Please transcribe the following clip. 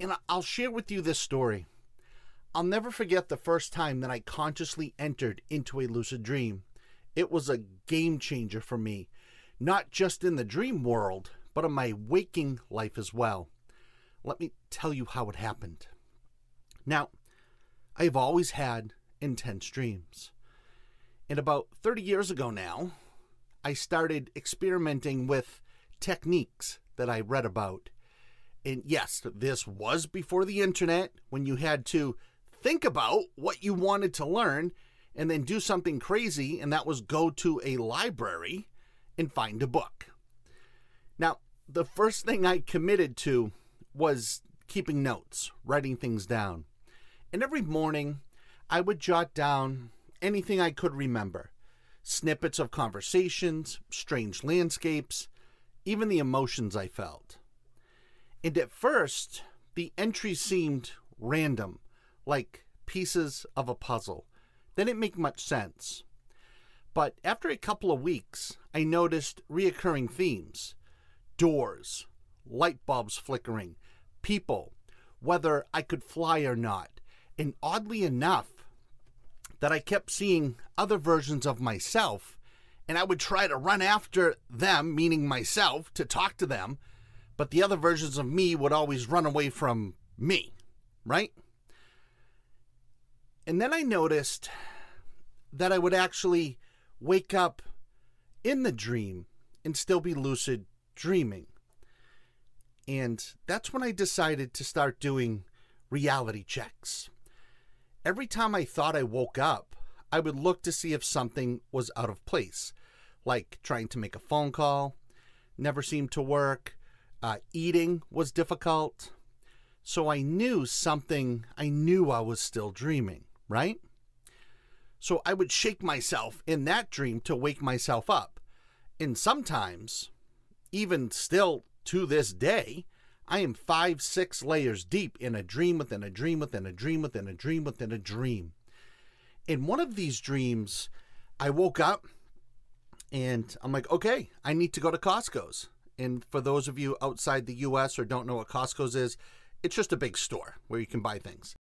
And I'll share with you this story. I'll never forget the first time that I consciously entered into a lucid dream. It was a game changer for me, not just in the dream world, but in my waking life as well. Let me tell you how it happened. Now, I've always had intense dreams. And about 30 years ago now, I started experimenting with techniques that I read about. And yes, this was before the internet, when you had to think about what you wanted to learn and then do something crazy, and that was go to a library and find a book. Now, the first thing I committed to was keeping notes, writing things down. And every morning, I would jot down anything I could remember. Snippets of conversations, strange landscapes, even the emotions I felt. And at first, the entries seemed random, like pieces of a puzzle. They didn't make much sense. But after a couple of weeks, I noticed reoccurring themes. Doors, light bulbs flickering, people, whether I could fly or not. And oddly enough, that I kept seeing other versions of myself, and I would try to run after them, meaning myself, to talk to them, but the other versions of me would always run away from me, right? And then I noticed that I would actually wake up in the dream and still be lucid dreaming. And that's when I decided to start doing reality checks. Every time I thought I woke up, I would look to see if something was out of place, like trying to make a phone call, never seemed to work, eating was difficult. So I knew I was still dreaming, right? So I would shake myself in that dream to wake myself up. And sometimes, even still to this day, I am 5, 6 layers deep in a dream within a dream within a dream within a dream within a dream. In one of these dreams, I woke up and I'm like, okay, I need to go to Costco's. And for those of you outside the US or don't know what Costco's is, it's just a big store where you can buy things.